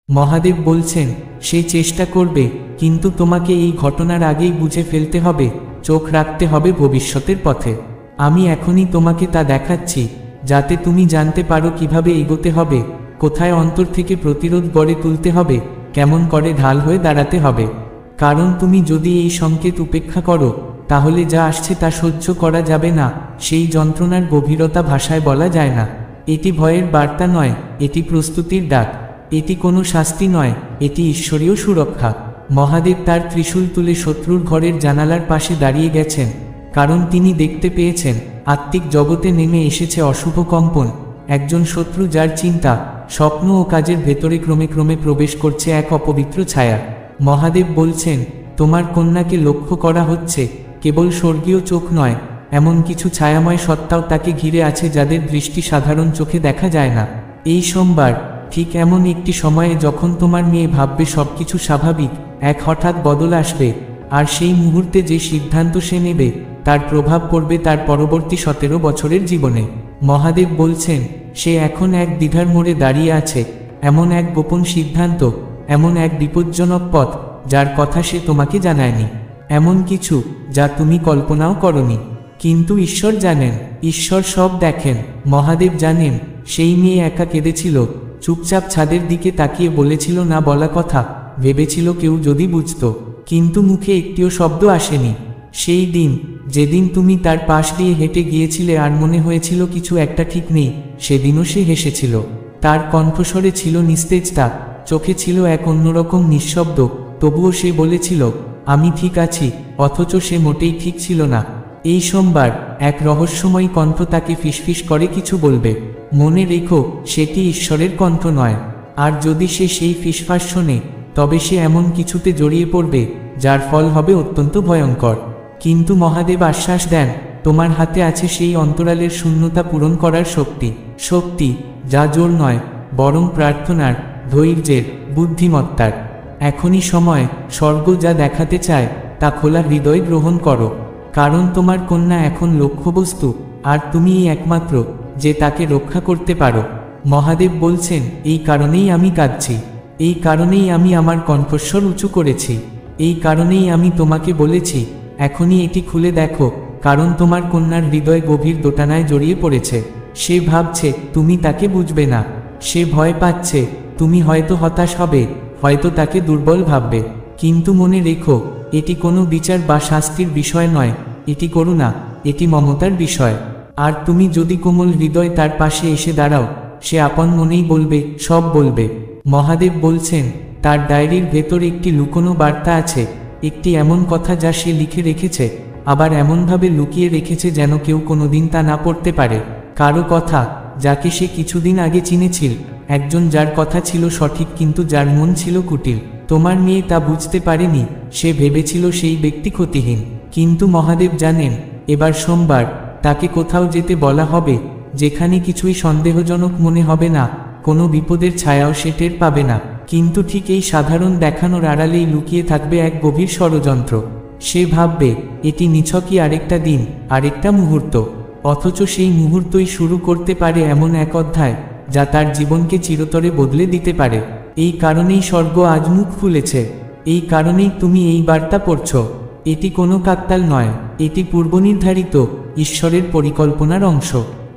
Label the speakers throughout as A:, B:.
A: মহাদেব বলছেন, সে চেষ্টা করবে, কিন্তু তোমাকে এই ঘটনার আগেই বুঝে ফেলতে হবে, চোখ রাখতে হবে ভবিষ্যতের পথে। আমি এখনই তোমাকে তা দেখাচ্ছি, যাতে তুমি জানতে পারো কিভাবে এগোতে হবে, কোথায় অন্তর থেকে প্রতিরোধ গড়ে তুলতে হবে, কেমন করে ঢাল হয়ে দাঁড়াতে হবে। কারণ তুমি যদি এই সংকেত উপেক্ষা করো, তাহলে যা আসছে তা সহ্য করা যাবে না। সেই যন্ত্রণার গভীরতা ভাষায় বলা যায় না। এটি ভয়ের বার্তা নয়, এটি প্রস্তুতির ডাক। এটি কোনো শাস্তি নয়, এটি ঈশ্বরীয় সুরক্ষা। মহাদেব তার ত্রিশূল তুলে শত্রুর ঘরের জানালার পাশে দাঁড়িয়ে গেছেন, কারণ তিনি দেখতে পেয়েছেন আত্মিক জগতে নেমে এসেছে অশুভ কম্পন। একজন শত্রু যার চিন্তা, স্বপ্ন ও কাজের ভেতরে ক্রমে ক্রমে প্রবেশ করছে এক অপবিত্র ছায়া। মহাদেব বলছেন, তোমার কন্যাকে লক্ষ্য করা হচ্ছে। কেবল স্বর্গীয় চোখ নয়, এমন কিছু ছায়াময় সত্তাও তাকে ঘিরে আছে যাদের দৃষ্টি সাধারণ চোখে দেখা যায় না। এই সোমবার ঠিক এমন একটি সময়ে যখন তোমার মেয়ে ভাববে সবকিছু স্বাভাবিক, এক হঠাৎ বদল আসবে। আর সেই মুহূর্তে যে সিদ্ধান্ত সে নেবে, তার প্রভাব পড়বে তার পরবর্তী 17 বছরের জীবনে। মহাদেব বলছেন, সে এখন এক দ্বিধার মোড়ে দাঁড়িয়ে আছে। এমন এক গোপন সিদ্ধান্ত, এমন এক বিপজ্জনক পথ, যার কথা সে তোমাকে জানায়নি। এমন কিছু যা তুমি কল্পনাও করনি। কিন্তু ঈশ্বর জানেন, ঈশ্বর সব দেখেন। মহাদেব জানেন, সেই মেয়ে একা কেঁদেছিল, চুপচাপ ছাদের দিকে তাকিয়ে বলেছিল না বলা কথা, ভেবেছিল কেউ যদি বুঝত, কিন্তু মুখে একটিও শব্দ আসেনি। সেই দিন, যেদিন তুমি তার পাশ দিয়ে হেঁটে গিয়েছিলে আর মনে হয়েছিল কিছু একটা ঠিক নেই, সেদিনও সে হেসেছিল। তার কণ্ঠস্বরে ছিল নিস্তেজতা, চোখে ছিল এক অন্যরকম নিঃশব্দ। তবুও সে বলেছিল, আমি ঠিক আছি, অথচ সে মোটেই ঠিক ছিল না। এই সোমবার এক রহস্যময়ী কণ্ঠ তাকে ফিসফিস করে কিছু বলবে। মনে রেখো, সেটি ঈশ্বরের কণ্ঠ নয়। আর যদি সে সেই ফিসফাস শোনে, তবে সে এমন কিছুতে জড়িয়ে পড়বে যার ফল হবে অত্যন্ত ভয়ঙ্কর। কিন্তু মহাদেব আশ্বাস দেন, তোমার হাতে আছে সেই অন্তরালের শূন্যতা পূরণ করার শক্তি। শক্তি যা জোর নয়, বরং প্রার্থনার, ধৈর্যের, বুদ্ধিমত্তার। এখনই সময়। স্বর্গ যা দেখাতে চায় তা খোলা হৃদয় গ্রহণ করো। কারণ তোমার কন্যা এখন লক্ষ্যবস্তু, আর তুমিই একমাত্র যে তাকে রক্ষা করতে পারো। মহাদেব বলছেন, এই কারণেই আমি কাঁদছি, এই কারণেই আমি আমার কণ্ঠস্বর উঁচু করেছি, এই কারণেই আমি তোমাকে বলেছি এখনই এটি খুলে দেখো। কারণ তোমার কন্যার হৃদয় গভীর দোটানায় জড়িয়ে পড়েছে। সে ভাবছে তুমি তাকে বুঝবে না, সে ভয় পাচ্ছে তুমি হয়তো হতাশ হবে, হয়তো তাকে দুর্বল ভাববে। কিন্তু মনে রেখো, এটি কোনো বিচার বা শাস্তির বিষয় নয়, এটি করুণা, এটি মমতার বিষয়। আর তুমি যদি কোমল হৃদয় তার পাশে এসে দাঁড়াও, সে আপন মনেই বলবে, সব বলবে। মহাদেব বলছেন, তার ডায়েরির ভেতর একটি লুকোনো বার্তা আছে, একটি এমন কথা যা সে লিখে রেখেছে, আবার এমনভাবে লুকিয়ে রেখেছে যেন কেউ কোনোদিন তা না পড়তে পারে। কারো কথা, যাকে সে কিছুদিন আগে চিনেছিল, একজন যার কথা ছিল সঠিক কিন্তু যার মন ছিল কুটিল। তোমার মেয়ে তা বুঝতে পারেনি, সে ভেবেছিল সেই ব্যক্তি ক্ষতিহীন। কিন্তু মহাদেব জানেন, এবার সোমবার তাকে কোথাও যেতে বলা হবে, যেখানে কিছুই সন্দেহজনক মনে হবে না, কোনো বিপদের ছায়াও সে টের পাবে না। কিন্তু ঠিক এই সাধারণ দেখানোর আড়ালেই লুকিয়ে থাকবে এক গভীর ষড়যন্ত্র। সে ভাববে, এটি নিছকই আরেকটা দিন, আরেকটা মুহূর্ত। অথচ সেই মুহূর্তই শুরু করতে পারে এমন এক অধ্যায়, যা তার জীবনকে চিরতরে বদলে দিতে পারে। এই কারণেই স্বর্গ আজ মুখ খুলেছে, এই কারণেই তুমি এই বার্তা পড়ছ। এটি কোনো কাকতাল নয়, এটি পূর্বনির্ধারিত ঈশ্বরের পরিকল্পনার অংশ।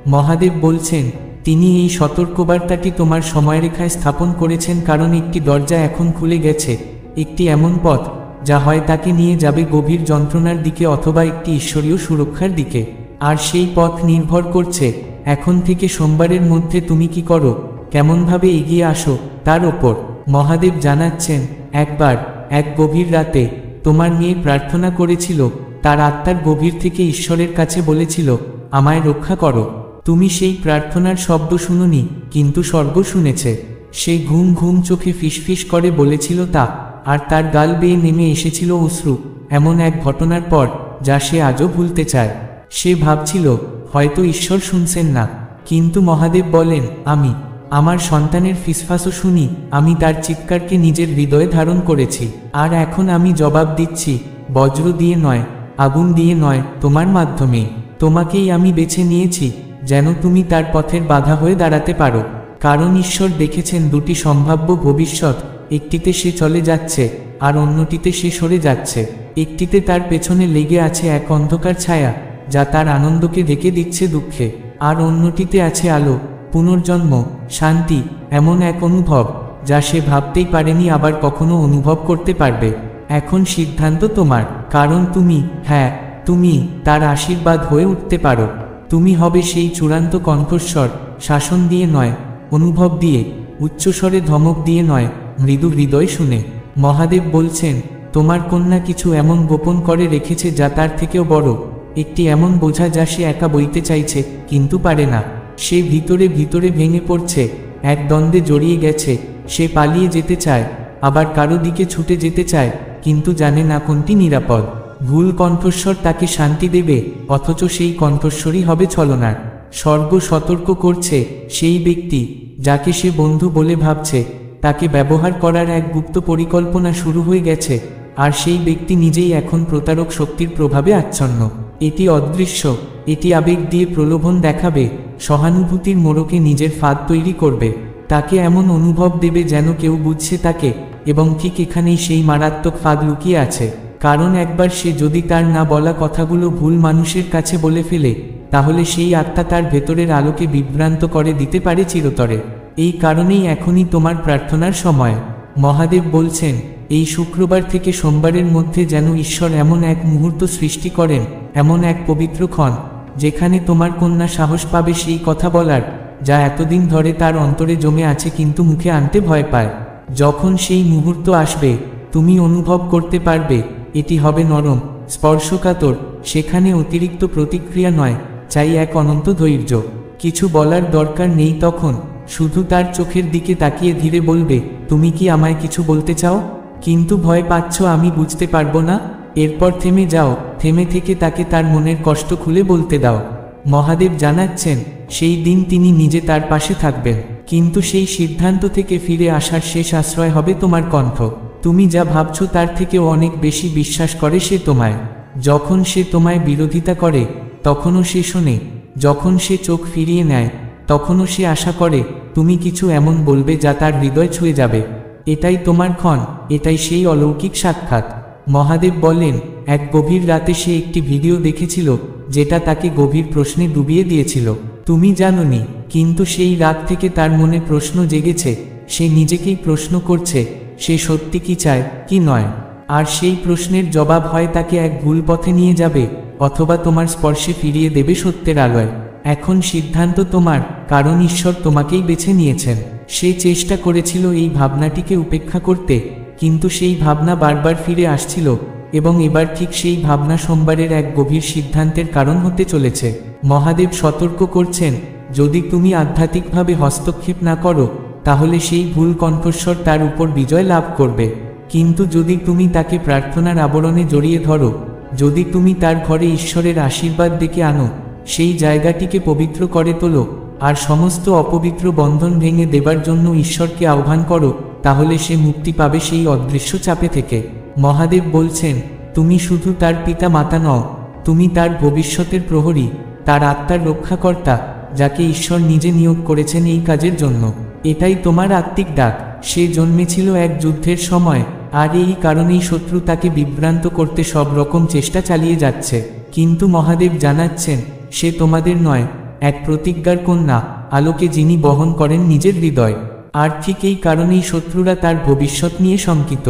A: মহাদেব বলছেন, তিনি এই সতর্কবার্তাটি তোমার সময়রেখায় স্থাপন করেছেন, কারণ একটি দরজা এখন খুলে গেছে, একটি এমন পথ যা হয় তাকে নিয়ে যাবে গভীর যন্ত্রণার দিকে অথবা একটি ঈশ্বরীয় সুরক্ষার দিকে। আর সেই পথ নির্ভর করছে এখন থেকে সোমবারের মধ্যে তুমি কি করো, কেমনভাবে এগিয়ে আসো তার ওপর। মহাদেব জানাচ্ছেন, একবার এক গভীর রাতে তোমার মেয়ে প্রার্থনা করেছিল, তার আত্মার গভীর থেকে ঈশ্বরের কাছে বলেছিল, আমায় রক্ষা করো। তুমি সেই প্রার্থনার শব্দ শুনোনি, কিন্তু স্বর্গ শুনেছে। সে ঘুম ঘুম চোখে ফিসফিস করে বলেছিল তা, আর তার গাল বেয়ে নেমে এসেছিল অশ্রু, এমন এক ঘটনার পর যা সে আজও ভুলতে চায়। সে ভাবছিল হয়তো ঈশ্বর শুনছেন না, কিন্তু মহাদেব বলেন, আমি আমার সন্তানের ফিসফাসও শুনি, আমি তার চিৎকারকে নিজের হৃদয়ে ধারণ করেছি। আর এখন আমি জবাব দিচ্ছি, বজ্র দিয়ে নয়, আগুন দিয়ে নয়, তোমার মাধ্যমে। তোমাকেই আমি বেছে নিয়েছি, যেন তুমি তার পথের বাধা হয়ে দাঁড়াতে পারো। কারণ ঈশ্বর দেখেছেন দুটি সম্ভাব্য ভবিষ্যৎ, একটিতে সে চলে যাচ্ছে আর অন্যটিতে সে সরে যাচ্ছে। একটিতে তার পেছনে লেগে আছে এক অন্ধকার ছায়া যা তার আনন্দকে ঢেকে দিচ্ছে দুঃখে, আর অন্যটিতে আছে আলো, পুনর্জন্ম, শান্তি, এমন এক অনুভব যা সে ভাবতেই পারেনি আবার কখনো অনুভব করতে পারবে। এখন সিদ্ধান্ত তোমার, কারণ তুমি, হ্যাঁ তুমি, তার আশীর্বাদ হয়ে উঠতে পারো। তুমি হবে সেই চূড়ান্ত কণ্ঠস্বর, শাসন দিয়ে নয়, অনুভব দিয়ে, উচ্চস্বরে ধমক দিয়ে নয়, মৃদু হৃদয় শুনে। মহাদেব বলছেন, তোমার কন্যা কিছু এমন গোপন করে রেখেছে যা তার থেকেও বড়, একটি এমন বোঝা যা সে একা বইতে চাইছে কিন্তু পারে না। সে ভিতরে ভিতরে ভেঙে পড়ছে, এক দ্বন্দ্বে জড়িয়ে গেছে। সে পালিয়ে যেতে চায়, আবার কারো দিকে ছুটে যেতে চায়, কিন্তু জানে না কোনটি নিরাপদ। ভুল কণ্ঠস্বর তাকে শান্তি দেবে, অথচ সেই কণ্ঠস্বরই হবে ছলনার। স্বর্গ সতর্ক করছে, সেই ব্যক্তি যাকে সে বন্ধু বলে ভাবছে তাকে ব্যবহার করার এক গুপ্ত পরিকল্পনা শুরু হয়ে গেছে, আর সেই ব্যক্তি নিজেই এখন প্রতারক শক্তির প্রভাবে আচ্ছন্ন। এটি অদৃশ্য, এটি আবেগ দিয়ে প্রলোভন দেখাবে, সহানুভূতির মোড়কে নিজের ফাঁদ তৈরি করবে, তাকে এমন অনুভব দেবে যেন কেউ বুঝছে তাকে, এবং ঠিক এখানেই সেই মারাত্মক ফাঁদ লুকিয়ে আছে। কারণ একবার সে যদি তার না বলা কথাগুলো ভুল মানুষের কাছে বলে ফেলে, তাহলে সেই আত্মা তার ভেতরের আলোকে বিভ্রান্ত করে দিতে পারে চিরতরে। এই কারণেই এখনই তোমার প্রার্থনার সময়। মহাদেব বলছেন, এই শুক্রবার থেকে সোমবারের মধ্যে যেন ঈশ্বর এমন এক মুহূর্ত সৃষ্টি করেন, এমন এক পবিত্র ক্ষণ, যেখানে তোমার কন্যা সাহস পাবে সেই কথা বলার যা এতদিন ধরে তার অন্তরে জমে আছে কিন্তু মুখে আনতে ভয় পায়। যখন সেই মুহূর্ত আসবে, তুমি অনুভব করতে পারবে এটি হবে নরম, স্পর্শকাতর, সেখানে অতিরিক্ত প্রতিক্রিয়া নয়, চাই এক অনন্ত ধৈর্য। কিছু বলার দরকার নেই তখন, শুধু তার চোখের দিকে তাকিয়ে ধীরে বলবে, তুমি কি আমায় কিছু বলতে চাও? কিন্তু ভয় পাচ্ছ আমি বুঝতে পারবো না? এরপর থেমে যাও, থেমে থেকে তাকে তার মনের কষ্ট খুলে বলতে দাও। মহাদেব জানাচ্ছেন, সেই দিন তিনি নিজে তার পাশে থাকবেন, কিন্তু সেই সিদ্ধান্ত থেকে ফিরে আসার শেষ আশ্রয় হবে তোমার কণ্ঠ। তুমি যা ভাবছো তার থেকেও অনেক বেশি বিশ্বাস করে সে তোমায়। যখন সে তোমায় বিরোধিতা করে তখনও সে শোনে, যখন সে চোখ ফিরিয়ে নেয় তখনও সে আশা করে তুমি কিছু এমন বলবে যা তার হৃদয় ছুঁয়ে যাবে। এটাই তোমার ক্ষণ, এটাই সেই অলৌকিক সাক্ষাৎ। মহাদেব বলেন, এক গভীর রাতে সে একটি ভিডিও দেখেছিল যেটা তাকে গভীর প্রশ্নে ডুবিয়ে দিয়েছিল। তুমি জানোনি, কিন্তু সেই রাত থেকে তার মনে প্রশ্ন জেগেছে। সে নিজেকেই প্রশ্ন করছে, সে সত্যি কি চায় কি নয়। আর সেই প্রশ্নের জবাব হয় তাকে এক ভুল পথে নিয়ে যাবে, অথবা তোমার স্পর্শে ফিরিয়ে দেবে সত্যের আলোয়। এখন সিদ্ধান্ত তোমার, কারণ ঈশ্বর তোমাকেই বেছে নিয়েছেন। সে চেষ্টা করেছিল এই ভাবনাটিকে উপেক্ষা করতে, কিন্তু সেই ভাবনা বারবার ফিরে আসছিল, এবং এবার ঠিক সেই ভাবনা সোমবারের এক গভীর সিদ্ধান্তের কারণ হতে চলেছে। মহাদেব সতর্ক করছেন, যদি তুমি আধ্যাত্মিকভাবে হস্তক্ষেপ না করো তাহলে সেই ভুল কণ্ঠস্বর তার উপর বিজয় লাভ করবে। কিন্তু যদি তুমি তাকে প্রার্থনার আবরণে জড়িয়ে ধরো, যদি তুমি তার ঘরে ঈশ্বরের আশীর্বাদ ডেকে আনো, সেই জায়গাটিকে পবিত্র করে তোলো, আর সমস্ত অপবিত্র বন্ধন ভেঙে দেবার জন্য ঈশ্বরকে আহ্বান করো, তাহলে সে মুক্তি পাবে সেই অদৃশ্য চাপে থেকে। মহাদেব বলছেন, তুমি শুধু তার পিতা মাতা নও, তুমি তার ভবিষ্যতের প্রহরী, তার আত্মার রক্ষাকর্তা, যাকে ঈশ্বর নিজে নিয়োগ করেছেন এই কাজের জন্য। এটাই তোমার আত্মিক ডাক। সে জন্মেছিল এক যুদ্ধের সময়, আর এই কারণেই শত্রু তাকে বিভ্রান্ত করতে সব রকম চেষ্টা চালিয়ে যাচ্ছে। কিন্তু মহাদেব জানাচ্ছেন, সে তোমাদের নয়, এক প্রতিজ্ঞার কন্যা, আলোকে যিনি বহন করেন নিজের হৃদয়। আর ঠিক এই কারণেই শত্রুরা তার ভবিষ্যৎ নিয়ে শঙ্কিত।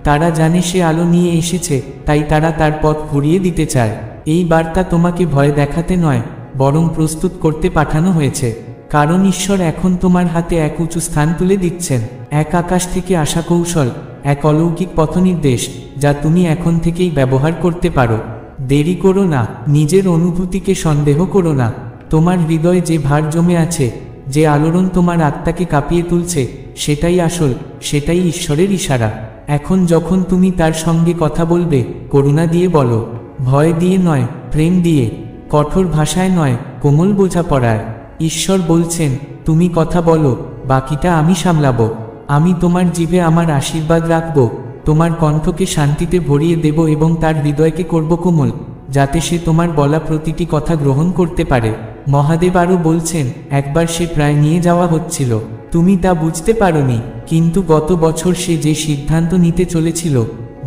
A: তারা জানে সে আলো নিয়ে এসেছে, তাই তারা তার পথ ঘুরিয়ে দিতে চায়। এই বার্তা তোমাকে ভয় দেখাতে নয়, বরং প্রস্তুত করতে পাঠানো হয়েছে। কারণ ঈশ্বর এখন তোমার হাতে এক উঁচু স্থান তুলে দিচ্ছেন, এক আকাশ থেকে আসা কৌশল, এক অলৌকিক পথনির্দেশ যা তুমি এখন থেকেই ব্যবহার করতে পারো। দেরি করো না, নিজের অনুভূতিকে সন্দেহ করো না। তোমার হৃদয়ে যে ভার জমে আছে, যে আলোড়ন তোমার আত্মাকে কাঁপিয়ে তুলছে, সেটাই আসল, সেটাই ঈশ্বরের ইশারা। এখন যখন তুমি তার সঙ্গে কথা বলবে, করুণা দিয়ে বলো, ভয় দিয়ে নয়, প্রেম দিয়ে, কঠোর ভাষায় নয়, কোমল বোঝাপড়ায়। ঈশ্বর বলছেন, তুমি কথা বলো, বাকিটা আমি সামলাবো। আমি তোমার জিভে আমার আশীর্বাদ রাখব, তোমার কণ্ঠকে শান্তিতে ভরিয়ে দেব এবং তার হৃদয়কে করব কোমল, যাতে সে তোমার বলা প্রতিটি কথা গ্রহণ করতে পারে। মহাদেব আরও বলছেন, একবার সে প্রায় নিয়ে যাওয়া হচ্ছিল, তুমি তা বুঝতে পারোনি, কিন্তু গত বছর সে যে সিদ্ধান্ত নিতে চলেছিল,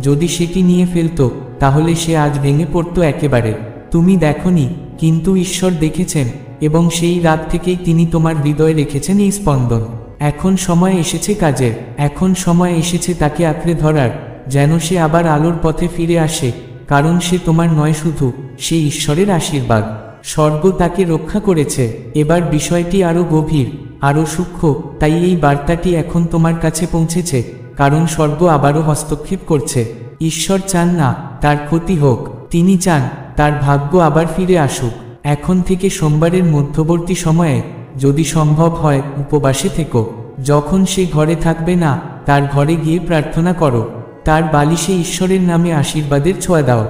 A: যদি সেটি নিয়ে ফেলত তাহলে সে আজ ভেঙে পড়ত একেবারে। তুমি দেখনি, কিন্তু ঈশ্বর দেখেছেন, এবং সেই রাত থেকেই তিনি তোমার হৃদয়ে রেখেছেন এই স্পন্দন। এখন সময় এসেছে কাজের, এখন সময় এসেছে তাকে আঁকড়ে ধরার, যেন সে আবার আলোর পথে ফিরে আসে, কারণ সে তোমার নয় শুধু, সে ঈশ্বরের আশীর্বাদ। স্বর্গ তাকে রক্ষা করেছে। এবার বিষয়টি আরও গভীর, আরও সূক্ষ্ম, তাই এই বার্তাটি এখন তোমার কাছে পৌঁছেছে, কারণ স্বর্গ আবারও হস্তক্ষেপ করছে। ঈশ্বর চান না তার ক্ষতি হোক, তিনি চান তার ভাগ্য আবার ফিরে আসুক। এখন থেকে সোমবারের মধ্যবর্তী সময়ে যদি সম্ভব হয় উপবাসে থেকো। যখন সে ঘরে থাকবে না, তার ঘরে গিয়ে প্রার্থনা করো, তার বালিশে ঈশ্বরের নামে আশীর্বাদের ছোঁয়া দাও।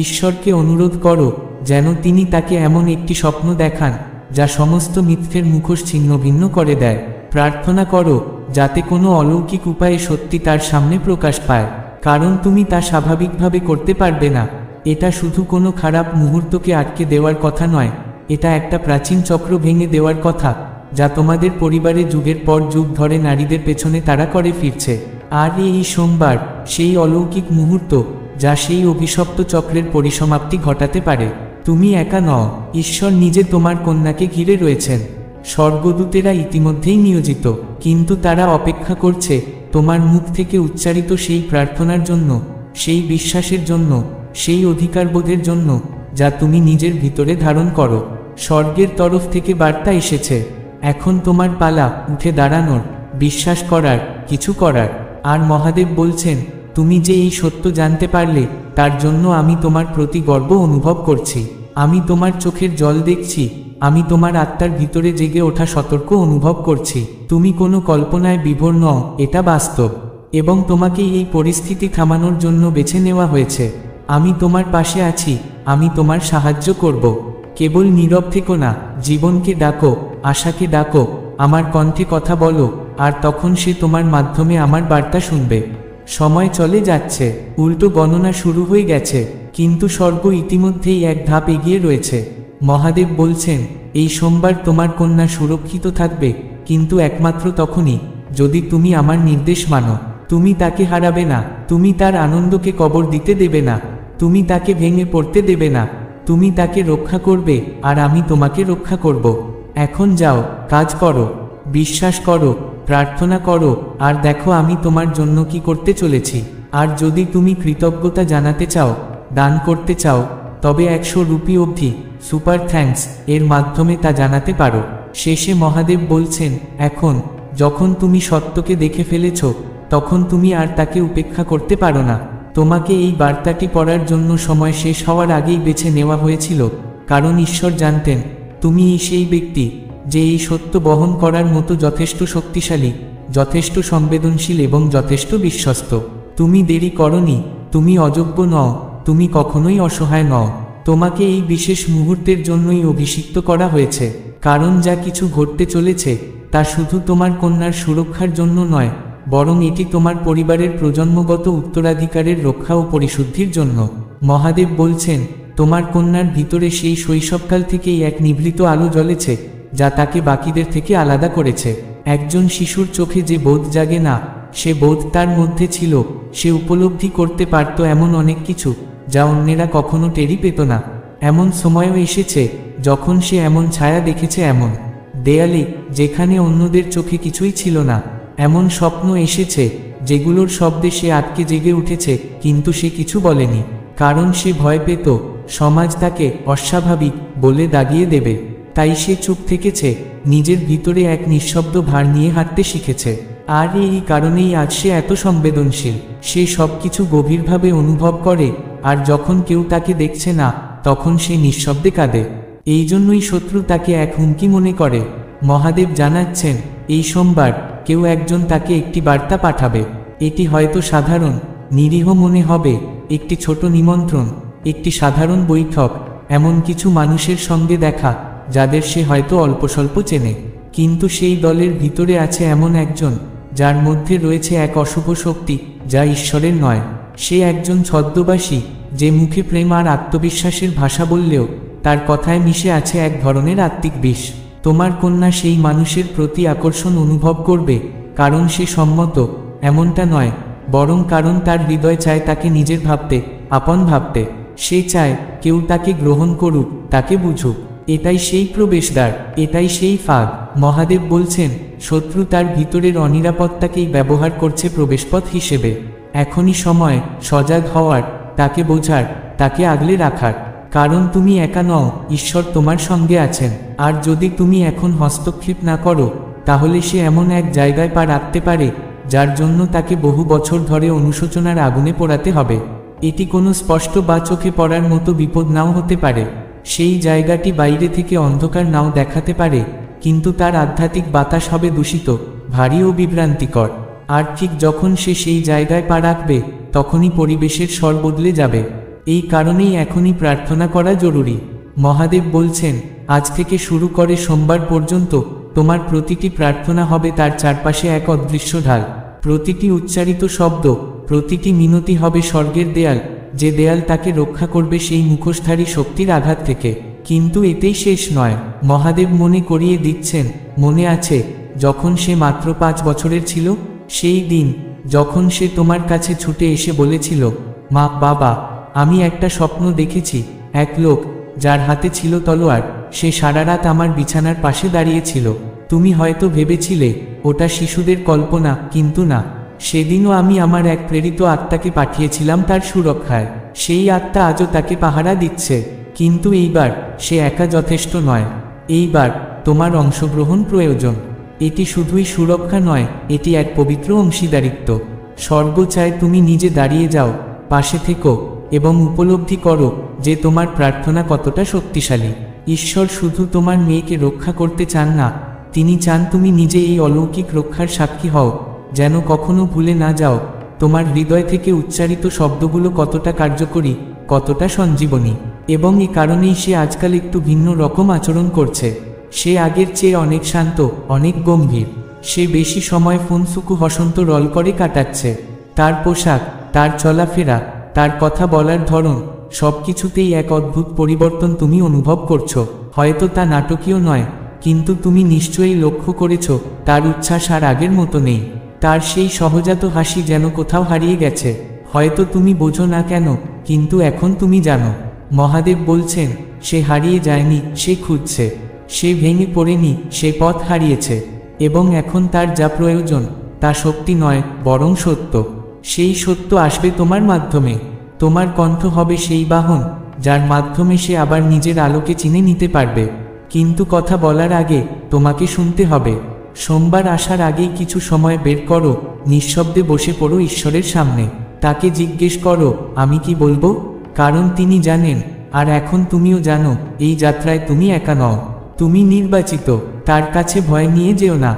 A: ঈশ্বরকে অনুরোধ করো যেন তিনি তাকে এমন একটি স্বপ্ন দেখান যা সমস্ত মিথ্যের মুখোশ ছিন্নভিন্ন করে দেয়। প্রার্থনা করো যাতে কোনো অলৌকিক উপায়ে সত্যি তার সামনে প্রকাশ পায়, কারণ তুমি তা স্বাভাবিকভাবে করতে পারবে না। এটা শুধু কোনো খারাপ মুহূর্তকে আটকে দেওয়ার কথা নয়, এটা একটা প্রাচীন চক্র ভেঙে দেওয়ার কথা, যা তোমাদের পরিবারে যুগের পর যুগ ধরে নারীদের পেছনে তাড়া করে ফিরছে। আর এই সোমবার সেই অলৌকিক মুহূর্ত যা সেই অভিশপ্ত চক্রের পরিসমাপ্তি ঘটাতে পারে। তুমি একা নও, ঈশ্বর নিজে তোমার কন্যাকে ঘিরে রয়েছেন। স্বর্গদূতেরা ইতিমধ্যেই নিয়োজিত, কিন্তু তারা অপেক্ষা করছে তোমার মুখ থেকে উচ্চারিত সেই প্রার্থনার জন্য, সেই বিশ্বাসের জন্য, সেই অধিকারবোধের জন্য যা তুমি নিজের ভিতরে ধারণ করো। স্বর্গের তরফ থেকে বার্তা এসেছে, এখন তোমার পালা উঠে দাঁড়ানোর, বিশ্বাস করার, কিছু করার। আর মহাদেব বলছেন, তুমি যে এই সত্য জানতে পারলে তার জন্য আমি তোমার প্রতি গর্ব অনুভব করছি। আমি তোমার চোখের জল দেখছি, আমি তোমার আত্মার ভিতরে জেগে ওঠা সতর্ক অনুভব করছি। তুমি কোনো কল্পনায় বিভোর নও, এটা বাস্তব, এবং তোমাকে এই পরিস্থিতি থামানোর জন্য বেছে নেওয়া হয়েছে। আমি তোমার পাশে আছি, আমি তোমার সাহায্য করব। কেবল নীরব থেকো না, জীবনকে ডাকো, আশাকে ডাকো, আমার কণ্ঠে কথা বলো, আর তখন সে তোমার মাধ্যমে আমার বার্তা শুনবে। সময় চলে যাচ্ছে, উল্টো গণনা শুরু হয়ে গেছে, কিন্তু স্বর্গ ইতিমধ্যেই এক ধাপ এগিয়ে রয়েছে। মহাদেব বলছেন, এই সোমবার তোমার কন্যা সুরক্ষিত থাকবে, কিন্তু একমাত্র তখনই যদি তুমি আমার নির্দেশ মানো। তুমি তাকে হারাবে না, তুমি তার আনন্দকে কবর দিতে দেবে না, তুমি তাকে ভেঙে পড়তে দেবে না, তুমি তাকে রক্ষা করবে, আর আমি তোমাকে রক্ষা করব। এখন যাও, কাজ করো, বিশ্বাস করো, প্রার্থনা করো, আর দেখো আমি তোমার জন্য কি করতে চলেছি। আর যদি তুমি কৃতজ্ঞতা জানাতে চাও, দান করতে চাও, তবে 100 রুপি অবধি সুপার থ্যাঙ্কস এর মাধ্যমে তা জানাতে পারো। শেষে মহাদেব বলছেন, এখন যখন তুমি সত্যকে দেখে ফেলেছ, তখন তুমি আর তাকে উপেক্ষা করতে পারো না। তোমাকে এই বার্তাটি পড়ার জন্য সময় শেষ হওয়ার আগেই বেছে নেওয়া হয়েছিল, কারণ ঈশ্বর জানতেন তুমি সেই ব্যক্তি যে এই সত্য বহন করার মতো যথেষ্ট শক্তিশালী, যথেষ্ট সংবেদনশীল এবং যথেষ্ট বিশ্বস্ত। তুমি দেরি করনি, তুমি অযোগ্য নও, তুমি কখনোই অসহায় নও। তোমাকে এই বিশেষ মুহূর্তের জন্যই অভিষিক্ত করা হয়েছে, কারণ যা কিছু ঘটতে চলেছে তা শুধু তোমার কন্যার সুরক্ষার জন্য নয়, বরং এটি তোমার পরিবারের প্রজন্মগত উত্তরাধিকারের রক্ষা ও পরিশুদ্ধির জন্য। মহাদেব বলছেন, তোমার কন্যার ভিতরে সেই শৈশবকাল থেকেই এক নিভৃত আলো জ্বলেছে, যা তাকে বাকিদের থেকে আলাদা করেছে। একজন শিশুর চোখে যে বোধ জাগে না, সে বোধ তার মধ্যে ছিল। সে উপলব্ধি করতে পারত এমন অনেক কিছু যা অন্যেরা কখনো টেরি পেত না। এমন সময়ও এসেছে যখন সে এমন ছায়া দেখেছে এমন দেয়ালে, যেখানে অন্যদের চোখে কিছুই ছিল না। এমন স্বপ্ন এসেছে যেগুলোর শব্দে সে আটকে জেগে উঠেছে, কিন্তু সে কিছু বলেনি, কারণ সে ভয় পেত সমাজ তাকে অস্বাভাবিক বলে দাগিয়ে দেবে। তাই সে চুপ থেকেছে, নিজের ভিতরে এক নিঃশব্দ ভার নিয়ে হাঁটতে শিখেছে। আর এই কারণেই আজ সে এত সংবেদনশীল। সে সবকিছু গভীরভাবে অনুভব করে, আর যখন কেউ তাকে দেখছে না, তখন সে নিঃশব্দে কাঁদে। এই জন্যই শত্রু তাকে এক হুমকি মনে করে। মহাদেব জানাচ্ছেন, এই সোমবার কেউ একজন তাকে একটি বার্তা পাঠাবে। এটি হয়তো সাধারণ, নিরীহ মনে হবে, একটি ছোট নিমন্ত্রণ, একটি সাধারণ বৈঠক, এমন কিছু মানুষের সঙ্গে দেখা যাদের সে হয়তো অল্প স্বল্প চেনে। কিন্তু সেই দলের ভিতরে আছে এমন একজন যার মধ্যে রয়েছে এক অশুভ শক্তি যা ঈশ্বরের নয়। সে একজন ছদ্মবাসী যে মুখে প্রেম আর আত্মবিশ্বাসের ভাষা বললেও তার কথায় মিশে আছে এক ধরনের আত্মিক বিষ। তোমার কন্যা সেই মানুষের প্রতি আকর্ষণ অনুভব করবে কারণ সে সম্মত, এমনটা নয়, বরং কারণ তার হৃদয় চায় তাকে নিজের ভাবতে, আপন ভাবতে। সে চায় কেউ তাকে গ্রহণ করুক, তাকে বুঝুক। এটাই সেই প্রবেশদ্বার, এটাই সেই ফাঁক। মহাদেব বলছেন, শত্রু তার ভিতরের অনিরাপত্তাকেই ব্যবহার করছে প্রবেশপথ হিসেবে। এখনই সময় সজাগ হওয়ার, তাকে বোঝার, তাকে আগলে রাখার। কারণ তুমি একা নও, ঈশ্বর তোমার সঙ্গে আছেন। আর যদি তুমি এখন হস্তক্ষেপ না করো, তাহলে সে এমন এক জায়গায় পা রাখতে পারে যার জন্য তাকে বহু বছর ধরে অনুশোচনার আগুনে পোড়াতে হবে। এটি কোনো স্পষ্ট বা চোখে পড়ার মতো বিপদ নাও হতে পারে। সেই জায়গাটি বাইরে থেকে অন্ধকার নাও দেখাতে পারে, কিন্তু তার আধ্যাত্মিক বাতাস হবে দূষিত, ভারী ও বিভ্রান্তিকর। আর ঠিক যখন সে সেই জায়গায় পা রাখবে, তখনই পরিবেশের স্বর বদলে যাবে। এই কারণেই এখনই প্রার্থনা করা জরুরি। মহাদেব বলছেন, আজ থেকে শুরু করে সোমবার পর্যন্ত তোমার প্রতিটি প্রার্থনা হবে তার চারপাশে এক অদৃশ্য ঢাল। প্রতিটি উচ্চারিত শব্দ, প্রতিটি মিনতি হবে স্বর্গের দেয়াল, যে দেয়াল তাকে রক্ষা করবে সেই মুখোশধারী শক্তির আঘাত থেকে। কিন্তু এতেই শেষ নয়। মহাদেব মনে করিয়ে দিচ্ছেন, মনে আছে যখন সে মাত্র 5 বছরের ছিল? সেই দিন যখন সে তোমার কাছে ছুটে এসে বলেছিল, মা, বাবা, আমি একটা স্বপ্ন দেখেছি। এক লোক যার হাতে ছিল তলোয়ার, সে সারা রাত আমার বিছানার পাশে দাঁড়িয়েছিল। তুমি হয়তো ভেবেছিলে ওটা শিশুদের কল্পনা, কিন্তু না। সেদিনও আমি আমার এক প্রেরিত আত্মাকে পাঠিয়েছিলাম তার সুরক্ষায়। সেই আত্মা আজও তাকে পাহারা দিচ্ছে। কিন্তু এইবার সে একা যথেষ্ট নয়। এইবার তোমার অংশগ্রহণ প্রয়োজন। এটি শুধুই সুরক্ষা নয়, এটি এক পবিত্র অংশীদারিত্ব। স্বর্গ চায় তুমি নিজে দাঁড়িয়ে যাও, পাশে থেকো এবং উপলব্ধি করো যে তোমার প্রার্থনা কতটা শক্তিশালী। ঈশ্বর শুধু তোমার মেয়েকে রক্ষা করতে চান না, তিনি চান তুমি নিজে এই অলৌকিক রক্ষার সাক্ষী হও, যেন কখনো ভুলে না যাও তোমার হৃদয় থেকে উচ্চারিত শব্দগুলো কতটা কার্যকরী, কতটা সঞ্জীবনী। এবং এই কারণেই সে আজকাল একটু ভিন্ন রকম আচরণ করছে। সে আগের চেয়ে অনেক শান্ত, অনেক গম্ভীর। সে বেশি সময় ফোন সুকু হসন্ত রল করে কাটাচ্ছে। তার পোশাক, তার চলাফেরা, তার কথা বলার ধরন, সবকিছুতেই এক অদ্ভুত পরিবর্তন তুমি অনুভব করছো। হয়তো তা নাটকীয় নয়, কিন্তু তুমি নিশ্চয়ই লক্ষ্য করেছ তার উচ্ছ্বাস আর আগের মতো নেই। তার সেই সহজাত হাসি যেন কোথাও হারিয়ে গেছে। হয়তো তুমি বোঝো না কেন, কিন্তু এখন তুমি জানো। মহাদেব বলছেন, সে হারিয়ে যায়নি, সে খুঁজছে। সে ভেঙে পড়েনি, সে পথ হারিয়েছে। এবং এখন তার যা প্রয়োজন তা শক্তি নয়, বরং সত্য। সেই সত্য আসবে তোমার মাধ্যমে। তোমার কণ্ঠ হবে সেই বাহন যার মাধ্যমে সে আবার নিজের আলোকে চিনে নিতে পারবে। কিন্তু কথা বলার আগে তোমাকে শুনতে হবে। সোমবার আসার আগেই কিছু সময় বের করো, নিঃশব্দে বসে পড়ো ঈশ্বরের সামনে। তাকে জিজ্ঞেস করো, আমি কি বলবো? কারণ তিনি জানেন, আর এখন তুমিও জানো, এই যাত্রায় তুমি একা নও, তুমি নির্বাচিত। তার কাছে ভয় নিয়ে যেও না,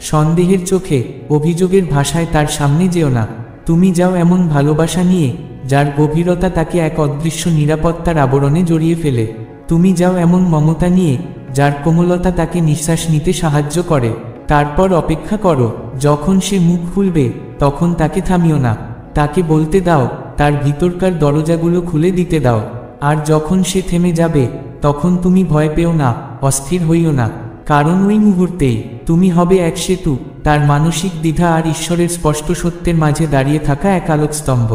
A: সন্দেহের চোখে, অভিযোগের ভাষায় তার সামনে যেও না। তুমি যাও এমন ভালোবাসা নিয়ে যার গভীরতা তাকে এক অদৃশ্য নিরাপত্তার আবরণে জড়িয়ে ফেলে। তুমি যাও এমন মমতা নিয়ে যার কোমলতা তাকে নিঃশ্বাস নিতে সাহায্য করে। তারপর অপেক্ষা করো, যখন সে মুখ খুলবে তখন তাকে থামিও না। তাকে বলতে দাও, তার ভিতরকার দরজাগুলো খুলে দিতে দাও। আর যখন সে থেমে যাবে, তখন তুমি ভয় পেও না, অস্থির হইও না। কারণ ওই মুহূর্তেই তুমি হবে এক সেতু, তার মানসিক দ্বিধা আর ঈশ্বরের স্পষ্ট সত্যের মাঝে দাঁড়িয়ে থাকা এক আলোকস্তম্ভ।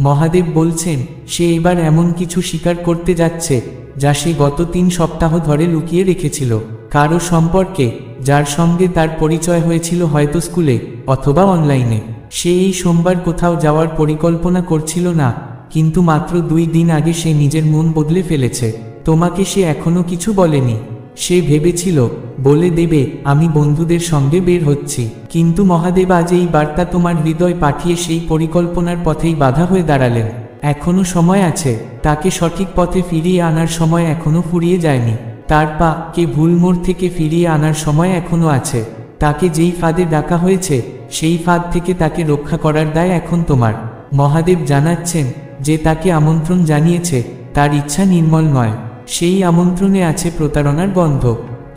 A: মহাদেব বলছেন, সে এবার এমন কিছু স্বীকার করতে যাচ্ছে যা সে গত 3 সপ্তাহ ধরে লুকিয়ে রেখেছিল। কারো সম্পর্কে যার সঙ্গে তার পরিচয় হয়েছিল হয়তো স্কুলে অথবা অনলাইনে। সে এই সোমবার কোথাও যাওয়ার পরিকল্পনা করছিল না, কিন্তু মাত্র 2 দিন আগে সে নিজের মন বদলে ফেলেছে। তোমাকে সে এখনো কিছু বলেনি। সে ভেবেছিল বলে দেবে, আমি বন্ধুদের সঙ্গে বের হচ্ছি। কিন্তু মহাদেব আজ এই বার্তা তোমার হৃদয় পাঠিয়ে সেই পরিকল্পনার পথেই বাধা হয়ে দাঁড়ালেন। এখনো সময় আছে, তাকে সঠিক পথে ফিরিয়ে আনার সময় এখনো ফুরিয়ে যায়নি। তার পা কে ভুল মোড় থেকে ফিরিয়ে আনার সময় এখনো আছে। তাকে যেই ফাঁদে ডাকা হয়েছে, সেই ফাঁদ থেকে তাকে রক্ষা করার দায় এখন তোমার। মহাদেব জানাচ্ছেন যে তাকে আমন্ত্রণ জানিয়েছে, তার ইচ্ছা নির্মল নয়। সেই আমন্ত্রণে আছে প্রতারণার গন্ধ,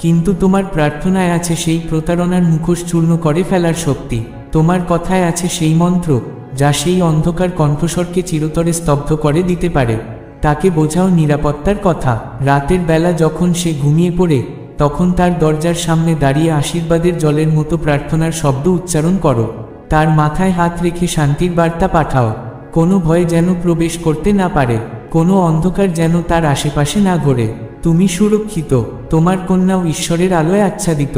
A: কিন্তু তোমার প্রার্থনায় আছে সেই প্রতারণার মুখোশ চূর্ণ করে ফেলার শক্তি। তোমার কথায় আছে সেই মন্ত্র যা সেই অন্ধকার কণ্ঠস্বরকে চিরতরে স্তব্ধ করে দিতে পারে। তাকে বোঝাও নিরাপত্তার কথা। রাতের বেলা যখন সে ঘুমিয়ে পড়ে, তখন তার দরজার সামনে দাঁড়িয়ে আশীর্বাদের জলের মতো প্রার্থনার শব্দ উচ্চারণ করো। তার মাথায় হাত রেখে শান্তির বার্তা পাঠাও। কোনো ভয় যেন প্রবেশ করতে না পারে, কোনো অন্ধকার যেন তার আশেপাশে না ঘোরে। তুমি সুরক্ষিত, তোমার কন্যাও ঈশ্বরের আলোয় আচ্ছাদিত।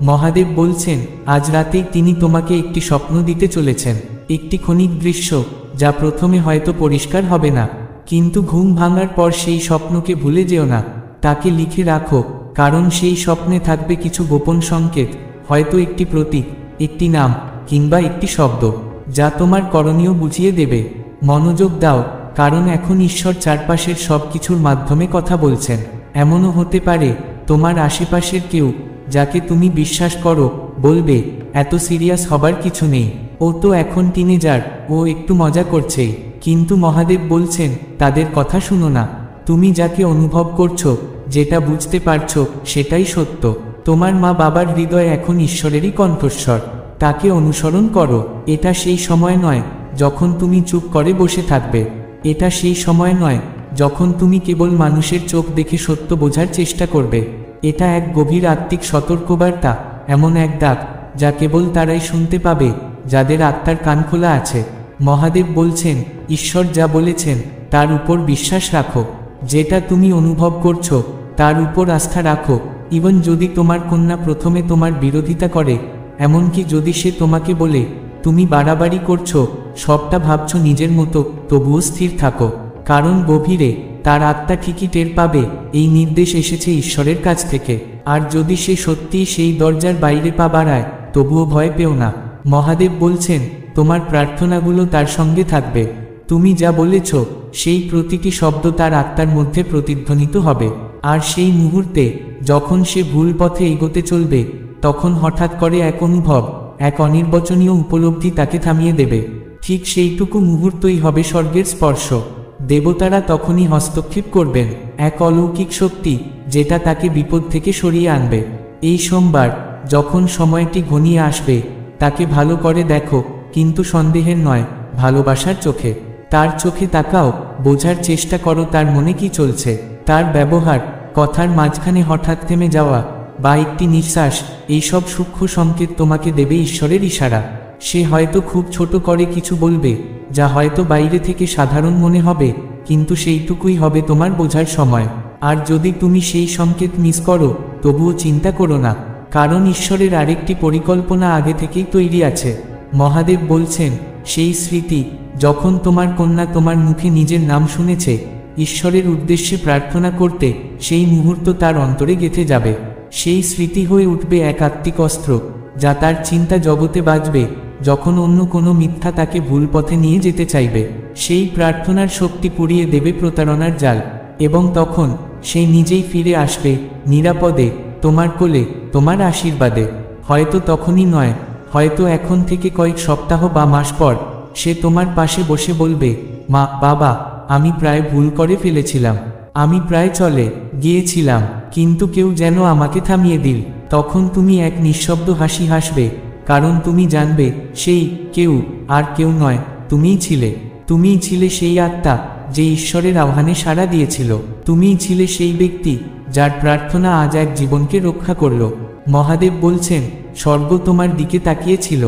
A: মহাদেব বলছেন, আজ রাতেই তিনি তোমাকে একটি স্বপ্ন দিতে চলেছেন, একটি ক্ষণিক দৃশ্য, যা প্রথমে হয়তো পরিষ্কার হবে না, কিন্তু ঘুম ভাঙার পর সেই স্বপ্নকে ভুলে যেও না, তাকে লিখে রাখো, কারণ সেই স্বপ্নে থাকবে কিছু গোপন সংকেত, হয়তো একটি প্রতীক, একটি নাম, কিংবা একটি শব্দ, যা তোমার করণীয় বুঝিয়ে দেবে। মনোযোগ দাও, কারণ এখন ঈশ্বর চারপাশের সব কিছুর মাধ্যমে কথা বলছেন। এমনও হতে পারে তোমার আশেপাশের কেউ, যাকে তুমি বিশ্বাস করো, বলবে, এত সিরিয়াস হবার কিছু নেই, ও তো এখন টিনেজার, ও একটু মজা করছেই। কিন্তু মহাদেব বলছেন, তাদের কথা শুনো না। তুমি যাকে অনুভব করছো, যেটা বুঝতে পারছো, সেটাই সত্য। তোমার মা বাবার হৃদয় এখন ঈশ্বরেরই কণ্ঠস্বর, তাকে অনুসরণ করো। এটা সেই সময় নয় যখন তুমি চুপ করে বসে থাকবে, এটা সেই সময় নয় যখন তুমি কেবল মানুষের চোখ দেখে সত্য বোঝার চেষ্টা করবে। এটা এক গভীর আত্মিক সতর্কবার্তা, এমন এক ডাক, যা কেবল তারাই শুনতে পাবে যাদের আত্মার কান খোলা আছে। মহাদেব বলছেন, ঈশ্বর যা বলেছেন তার উপর বিশ্বাস রাখো, যেটা তুমি অনুভব করছো তার উপর আস্থা রাখো। ইভেন যদি তোমার কন্যা প্রথমে তোমার বিরোধিতা করে, এমনকি যদি সে তোমাকে বলে তুমি বাড়াবাড়ি করছো, সবটা ভাবছো নিজের মতো, তবুও স্থির থাকো, কারণ গভীরে তার আত্মা ঠিকই টের পাবে এই নির্দেশ এসেছে ঈশ্বরের কাছ থেকে। আর যদি সে সত্যিই সেই দরজার বাইরে পা বাড়ায়, তবুও ভয় পেও না। মহাদেব বলছেন, তোমার প্রার্থনাগুলো তার সঙ্গে থাকবে। তুমি যা বলেছ, সেই প্রতিটি শব্দ তার আত্মার মধ্যে প্রতিধ্বনিত হবে। আর সেই মুহূর্তে যখন সে ভুল পথে এগোতে চলবে, তখন হঠাৎ করে এক অনুভব, এক অনির্বচনীয় উপলব্ধি তাকে থামিয়ে দেবে। ঠিক সেইটুকু মুহূর্তই হবে স্বর্গের স্পর্শ। দেবতারা তখনই হস্তক্ষেপ করবেন, এক অলৌকিক শক্তি, যেটা তাকে বিপদ থেকে সরিয়ে আনবে। এই সোমবার যখন সময়টি ঘনিয়ে আসবে, তাকে ভালো করে দেখো, কিন্তু সন্দেহের নয়, ভালোবাসার চোখে। তার চোখে তাকাও, বোঝার চেষ্টা করো তার মনে কি চলছে। তার ব্যবহার, কথার মাঝখানে হঠাৎ থেমে যাওয়া বা একটি নিঃশ্বাস, এইসব সূক্ষ্ম সংকেত তোমাকে দেবে ঈশ্বরের ইশারা। সে হয়তো খুব ছোট করে কিছু বলবে, যা হয়তো বাইরে থেকে সাধারণ মনে হবে, কিন্তু সেইটুকুই হবে তোমার বোঝার সময়। আর যদি তুমি সেই সংকেত মিস করো, তবুও চিন্তা করো না, কারণ ঈশ্বরের আরেকটি পরিকল্পনা আগে থেকেই তৈরি আছে। মহাদেব বলছেন, সেই স্মৃতি, যখন তোমার কন্যা তোমার মুখে নিজের নাম শুনেছে, ঈশ্বরের উদ্দেশ্যে প্রার্থনা করতে, সেই মুহূর্ত তার অন্তরে গেঁথে যাবে। সেই স্মৃতি হয়ে উঠবে এক আত্মিক অস্ত্র, যা তার চিন্তা জগতে বাজবে যখন অন্য কোনো মিথ্যা তাকে ভুল পথে নিয়ে যেতে চাইবে। সেই প্রার্থনার শক্তি পুড়িয়ে দেবে প্রতারণার জাল, এবং তখন সে নিজেই ফিরে আসবে নিরাপদে, তোমার কোলে, তোমার আশীর্বাদে। হয়তো তখনই নয়, হয়তো এখন থেকে কয়েক সপ্তাহ বা মাস পর, সে তোমার পাশে বসে বলবে, মা, বাবা, আমি প্রায় ভুল করে ফেলেছিলাম, আমি প্রায় চলে গিয়েছিলাম, কিন্তু কেউ যেন আমাকে থামিয়ে দিল। তখন তুমি এক নিঃশব্দ হাসি হাসবে, কারণ তুমি জানবে সেই কেউ আর কেউ নয়, তুমিই ছিলে। তুমিই ছিলে সেই আত্মা যে ঈশ্বরের আহ্বানে সাড়া দিয়েছিল। তুমিই ছিলে সেই ব্যক্তি যার প্রার্থনা আজ এক জীবনকে রক্ষা করল। মহাদেব বলছেন, স্বর্গ তোমার দিকে তাকিয়েছিল,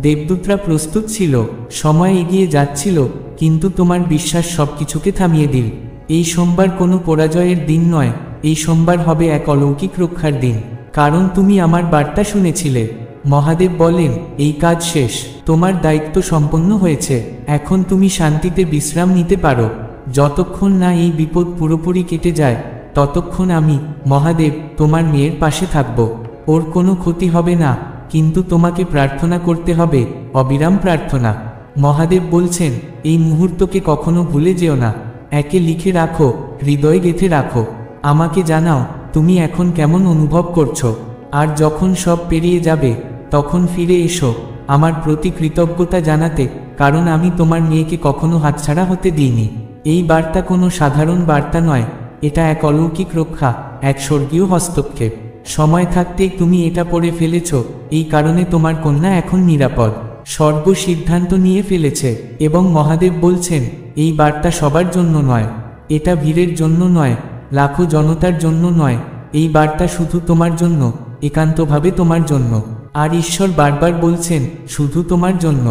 A: দেবদূতরা প্রস্তুত ছিল, সময় এগিয়ে যাচ্ছিল, কিন্তু তোমার বিশ্বাস সবকিছুকে থামিয়ে দিল। এই সোমবার কোনো পরাজয়ের দিন নয়, এই সোমবার হবে এক অলৌকিক রক্ষার দিন, কারণ তুমি আমার বার্তা শুনেছিলে। মহাদেব বলেন, এই কাজ শেষ, তোমার দায়িত্ব সম্পন্ন হয়েছে, এখন তুমি শান্তিতে বিশ্রাম নিতে পারো। যতক্ষণ না এই বিপদ পুরোপুরি কেটে যায়, ততক্ষণ আমি, মহাদেব, তোমার মেয়ের পাশে থাকব। ওর কোনো ক্ষতি হবে না, কিন্তু তোমাকে প্রার্থনা করতে হবে, অবিরাম প্রার্থনা। মহাদেব বলছেন, এই মুহূর্তকে কখনো ভুলে যেও না, একে লিখে রাখো, হৃদয়ে গেঁথে রাখো। আমাকে জানাও তুমি এখন কেমন অনুভব করছো। আর যখন সব পেরিয়ে যাবে, তখন ফিরে এসো আমার প্রতি কৃতজ্ঞতা জানাতে, কারণ আমি তোমার মেয়েকে কখনো হাতছাড়া হতে দিইনি। এই বার্তা কোনো সাধারণ বার্তা নয়, এটা এক অলৌকিক রক্ষা, এক স্বর্গীয় হস্তক্ষেপ। সময় থাকতেই তুমি এটা পড়ে ফেলেছ, এই কারণে তোমার কন্যা এখন নিরাপদ। স্বর্গ সিদ্ধান্ত নিয়ে ফেলেছে, এবং মহাদেব বলছেন, এই বার্তা সবার জন্য নয়, এটা ভিড়ের জন্য নয়, লাখো জনতার জন্য নয়, এই বার্তা শুধু তোমার জন্য, একান্তভাবে তোমার জন্য। আর ঈশ্বর বারবার বলছেন, শুধু তোমার জন্য।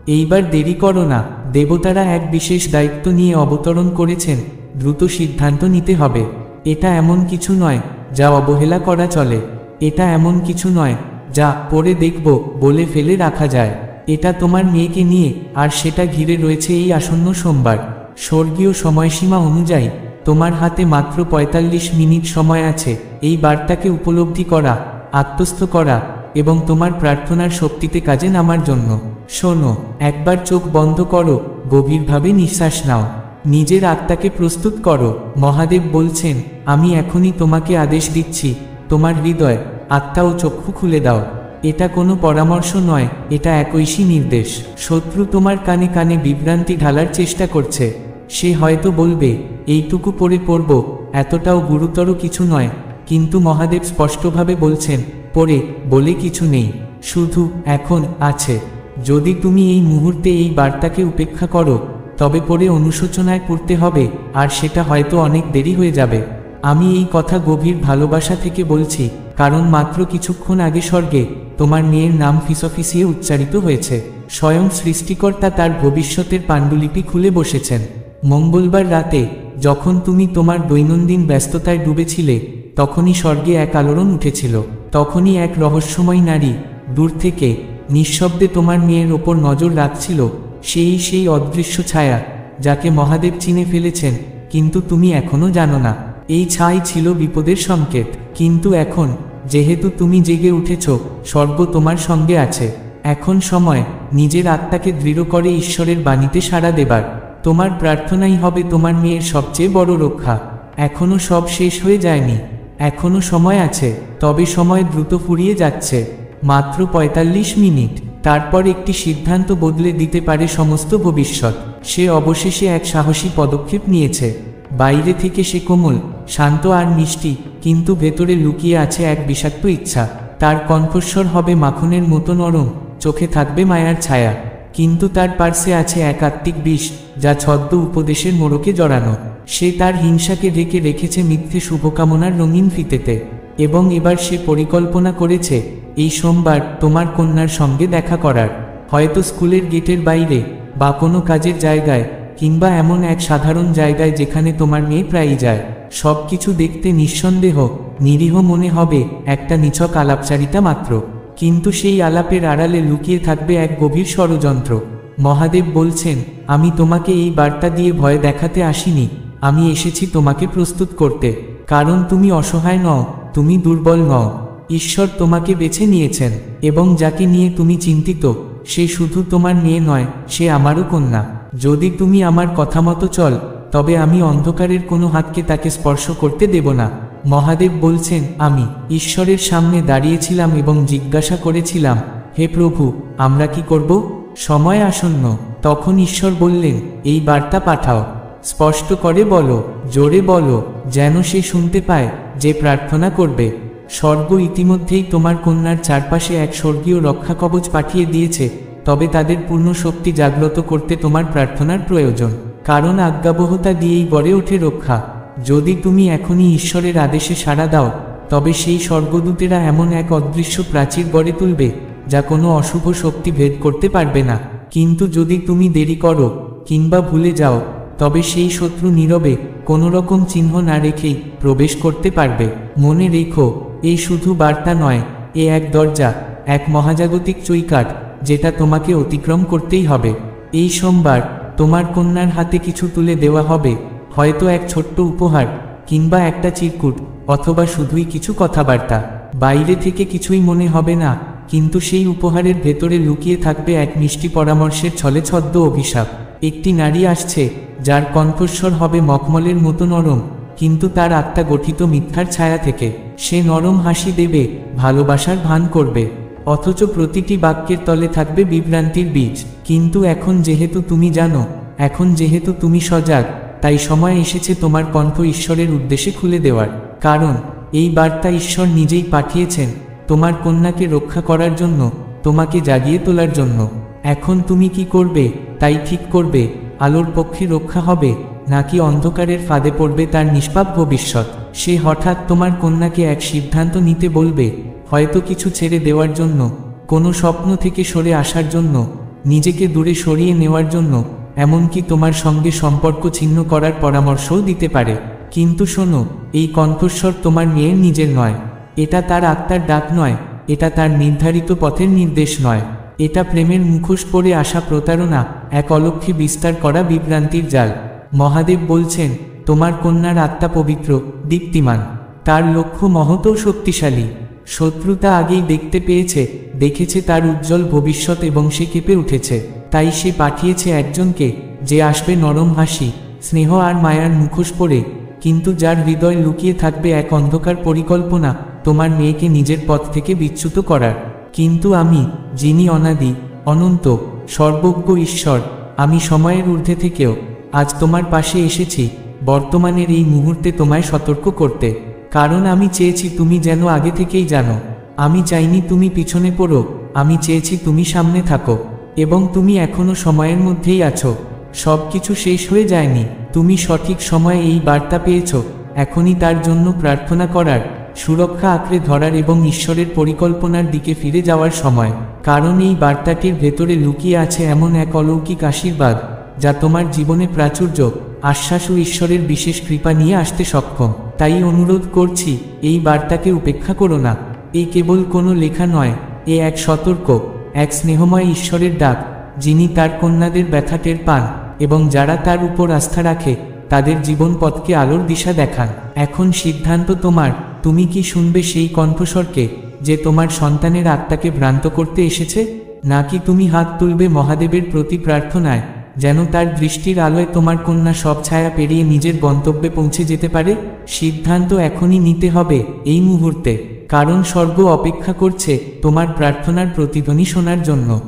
A: এইবার দেরি করো না। দেবতারা এক বিশেষ দায়িত্ব নিয়ে অবতরণ করেছেন, দ্রুত সিদ্ধান্ত নিতে হবে। এটা এমন কিছু নয় যা অবহেলা করা চলে। এটা এমন কিছু নয় যা পরে দেখব বলে ফেলে রাখা যায়। এটা তোমার মেয়েকে নিয়ে, আর সেটা ঘিরে রয়েছে এই আসন্ন সোমবার। স্বর্গীয় সময়সীমা অনুযায়ী তোমার হাতে মাত্র ৪৫ মিনিট সময় আছে এই বার্তাকে উপলব্ধি করা, আত্মস্থ করা এবং তোমার প্রার্থনার শক্তিতে কাজে নামার জন্য। শোনো, একবার চোখ বন্ধ করো, গভীরভাবে নিঃশ্বাস নাও, নিজের আত্মাকে প্রস্তুত করো। মহাদেব বলছেন, আমি এখনই তোমাকে আদেশ দিচ্ছি, তোমার হৃদয়, আত্মা ও চক্ষু খুলে দাও। এটা কোনো পরামর্শ নয়, এটা একৈশী নির্দেশ। শত্রু তোমার কানে কানে বিভ্রান্তি ঢালার চেষ্টা করছে। সে হয়তো বলবে, এইটুকু পরে পড়ব, এতটাও গুরুতর কিছু নয়। কিন্তু মহাদেব স্পষ্টভাবে বলছেন, পরে বলে কিছু নেই, শুধু এখন আছে। যদি তুমি এই মুহূর্তে এই বার্তাকে উপেক্ষা করো, তবে পরে অনুশোচনায় পড়তে হবে, আর সেটা হয়তো অনেক দেরি হয়ে যাবে। আমি এই কথা গভীর ভালোবাসা থেকে বলছি, কারণ মাত্র কিছুক্ষণ আগে স্বর্গে তোমার মেয়ের নাম ফিসফিসিয়ে উচ্চারিত হয়েছে। স্বয়ং সৃষ্টিকর্তা তার ভবিষ্যতের পাণ্ডুলিপি খুলে বসেছেন। মঙ্গলবার রাতে যখন তুমি তোমার দৈনন্দিন ব্যস্ততায় ডুবেছিলে, তখনই স্বর্গে এক আলোড়ন উঠেছিল। তখনই এক রহস্যময় নারী দূর থেকে নিঃশব্দে তোমার মেয়ের ওপর নজর রাখছিল। সেই অদৃশ্য ছায়া যাকে মহাদেব চিনে ফেলেছেন, কিন্তু তুমি এখনো জানো না। এই ছাই ছিল বিপদের সংকেত। কিন্তু এখন যেহেতু তুমি জেগে উঠেছ, স্বর্গ তোমার সঙ্গে আছে। এখন সময় নিজের আত্মাকে দৃঢ় করে ঈশ্বরের বাণীতে সাড়া দেবার। তোমার প্রার্থনাই হবে তোমার মেয়ের সবচেয়ে বড় রক্ষা। এখনো সব শেষ হয়ে যায়নি, এখনো সময় আছে। তবে সময় দ্রুত ফুরিয়ে যাচ্ছে। মাত্র ৪৫ মিনিট, তারপর একটি সিদ্ধান্ত বদলে দিতে পারে সমস্ত ভবিষ্যৎ। সে অবশেষে এক সাহসী পদক্ষেপ নিয়েছে। বাইরে থেকে সে কোমল, শান্ত আর মিষ্টি, কিন্তু ভেতরে লুকিয়ে আছে এক বিষাক্ত ইচ্ছা। তার কণ্ঠস্বর হবে মাখনের মতো নরম, চোখে থাকবে মায়ার ছায়া, কিন্তু তার পার্শ্বে আছে এক আত্মিক বিষ, যা ছদ্ম উপদেশের মোড়কে জড়ানো। সে তার হিংসাকে ঢেকে রেখেছে মিথ্যে শুভকামনার রঙিন ফিতেতে। এবং এবার সে পরিকল্পনা করেছে এই সোমবার তোমার কন্যার সঙ্গে দেখা করার। হয়তো স্কুলের গেটের বাইরে, বা কোনো কাজের জায়গায়, কিংবা এমন এক সাধারণ জায়গায় যেখানে তোমার মেয়ে প্রায়ই যায়। সব কিছু দেখতে নিঃসন্দেহ, নিরীহ মনে হবে, একটা নিছক আলাপচারিতা মাত্র। কিন্তু সেই আলাপের আড়ালে লুকিয়ে থাকবে এক গভীর ষড়যন্ত্র। মহাদেব বলছেন, আমি তোমাকে এই বার্তা দিয়ে ভয় দেখাতে আসিনি, আমি এসেছি তোমাকে প্রস্তুত করতে। কারণ তুমি অসহায় নও, তুমি দুর্বল নও। ঈশ্বর তোমাকে বেছে নিয়েছেন, এবং যাকে নিয়ে তুমি চিন্তিত, সে শুধু তোমার মেয়ে নয়, সে আমারও কন্যা। যদি তুমি আমার কথা মতো চল, তবে আমি অন্ধকারের কোনো হাতকে তাকে স্পর্শ করতে দেব না। মহাদেব বলছেন, আমি ঈশ্বরের সামনে দাঁড়িয়েছিলাম এবং জিজ্ঞাসা করেছিলাম, হে প্রভু, আমরা কি করব? সময় আসন্ন। তখন ঈশ্বর বললেন, এই বার্তা পাঠাও, স্পষ্ট করে বলো, জোরে বলো, যেন সে শুনতে পায় যে প্রার্থনা করবে। স্বর্গ ইতিমধ্যেই তোমার কন্যার চারপাশে এক স্বর্গীয় রক্ষা কবচ পাঠিয়ে দিয়েছে। তবে তাদের পূর্ণ শক্তি জাগ্রত করতে তোমার প্রার্থনার প্রয়োজন, কারণ আজ্ঞাবহতা দিয়েই গড়ে ওঠে রক্ষা। যদি তুমি এখনই ঈশ্বরের আদেশে সাড়া দাও, তবে সেই স্বর্গদূতেরা এমন এক অদৃশ্য প্রাচীর গড়ে তুলবে যা কোনো অশুভ শক্তি ভেদ করতে পারবে না। কিন্তু যদি তুমি দেরি করো কিংবা ভুলে যাও, তবে সেই শত্রু নীরবে, কোনো রকম চিহ্ন না রেখেই প্রবেশ করতে পারবে। মনে রেখো, এই শুধু বার্তা নয়, এ এক দরজা, এক মহাজাগতিক চৌকাঠ, যেটা তোমাকে অতিক্রম করতেই হবে। এই সোমবার তোমার কন্যার হাতে কিছু তুলে দেওয়া হবে, হয়তো এক ছোট্ট উপহার, কিংবা একটা চিরকুট, অথবা শুধুই কিছু কথাবার্তা। বাইরে থেকে কিছুই মনে হবে না, কিন্তু সেই উপহারের ভেতরে লুকিয়ে থাকবে এক মিষ্টি পরামর্শের ছলে ছদ্ম অভিশাপ। একটি নারী আসছে, যার কণ্ঠস্বর হবে মখমলের মতো নরম, কিন্তু তার আত্মা গঠিত মিথ্যার ছায়া থেকে। সে নরম হাসি দেবে, ভালোবাসার ভান করবে, অথচ প্রতিটি বাক্যের তলে থাকবে বিভ্রান্তির বীজ। কিন্তু এখন যেহেতু তুমি জানো, এখন যেহেতু তুমি সজাগ, তাই সময় এসেছে তোমার কণ্ঠ ঈশ্বরের উদ্দেশ্যে খুলে দেওয়ার। কারণ এই বার্তা ঈশ্বর নিজেই পাঠিয়েছেন তোমার কন্যাকে রক্ষা করার জন্য, তোমাকে জাগিয়ে তোলার জন্য। এখন তুমি কি করবে তাই ঠিক করবে, আলোর পক্ষে রক্ষা হবে, নাকি অন্ধকারের ফাঁদে পড়বে তার নিষ্পাপ ভবিষ্যৎ। সে হঠাৎ তোমার কন্যাকে এক সিদ্ধান্ত নিতে বলবে, হয়তো কিছু ছেড়ে দেওয়ার জন্য, কোনো স্বপ্ন থেকে সরে আসার জন্য, নিজেকে দূরে সরিয়ে নেওয়ার জন্য, এমনকি তোমার সঙ্গে সম্পর্ক ছিন্ন করার পরামর্শও দিতে পারে। কিন্তু শোনো, এই কণ্ঠস্বর তোমার মেয়ের নিজের নয়, এটা তার আত্মার ডাক নয়, এটা তার নির্ধারিত পথের নির্দেশ নয়, এটা প্রেমের মুখোশ পরে আসা প্রতারণা, এক অলক্ষ্যে বিস্তার করা বিভ্রান্তির জাল। মহাদেব বলছেন, তোমার কন্যার আত্মা পবিত্র, দীপ্তিমান, তার লক্ষ্য মহৎ ও শক্তিশালী। শত্রুতা আগেই দেখতে পেয়েছে, দেখেছে তার উজ্জ্বল ভবিষ্যৎ এবং সে কেঁপে উঠেছে। তাই সে পাঠিয়েছে একজনকে, যে আসবে নরম হাসি, স্নেহ আর মায়ার মুখোশ পরে, কিন্তু যার হৃদয় লুকিয়ে থাকবে এক অন্ধকার পরিকল্পনা, তোমার মেয়েকে নিজের পথ থেকে বিচ্যুত করার। কিন্তু আমি, যিনি অনাদি, অনন্ত, সর্বজ্ঞ ঈশ্বর, আমি সময়ের ঊর্ধ্বে থেকেও আজ তোমার পাশে এসেছি, বর্তমানের এই মুহূর্তে তোমায় সতর্ক করতে। কারণ আমি চেয়েছি তুমি যেন আগে থেকেই জানো। আমি চাইনি তুমি পিছনে পড়ো, আমি চেয়েছি তুমি সামনে থাকো। এবং তুমি এখনো সময়ের মধ্যেই আছো, সব কিছু শেষ হয়ে যায়নি। তুমি সঠিক সময়ে এই বার্তা পেয়েছ, এখনই তার জন্য প্রার্থনা করার, সুরক্ষা আঁকড়ে ধরার এবং ঈশ্বরের পরিকল্পনার দিকে ফিরে যাওয়ার সময়। কারণ এই বার্তাটির ভেতরে লুকিয়ে আছে এমন এক অলৌকিক আশীর্বাদ, যা তোমার জীবনে প্রাচুর্য, আশ্বাস ও ঈশ্বরের বিশেষ কৃপা নিয়ে আসতে সক্ষম। তাই অনুরোধ করছি, এই বার্তাকে উপেক্ষা করো না। এ কেবল কোনো লেখা নয়, এ এক সতর্ক, এক স্নেহময় ঈশ্বরের ডাক, যিনি তার কন্যাদের ব্যথা টের পান এবং যারা তার উপর আস্থা রাখে, তাদের জীবন পথকে আলোর দিশা দেখান। এখন সিদ্ধান্ত তোমার, তুমি কি শুনবে সেই কণ্ঠস্বরকে, যে তোমার সন্তানের আত্মাকে ভ্রান্ত করতে এসেছে, নাকি তুমি হাত তুলবে মহাদেবের প্রতি প্রার্থনায়, যেন তার দৃষ্টির আলোয় তোমার কন্যা সব ছায়া পেরিয়ে নিজের গন্তব্যে পৌঁছে যেতে পারে? সিদ্ধান্ত এখনই নিতে হবে, এই মুহূর্তে, কারণ স্বর্গ অপেক্ষা করছে তোমার প্রার্থনার প্রতিধ্বনি শোনার জন্য।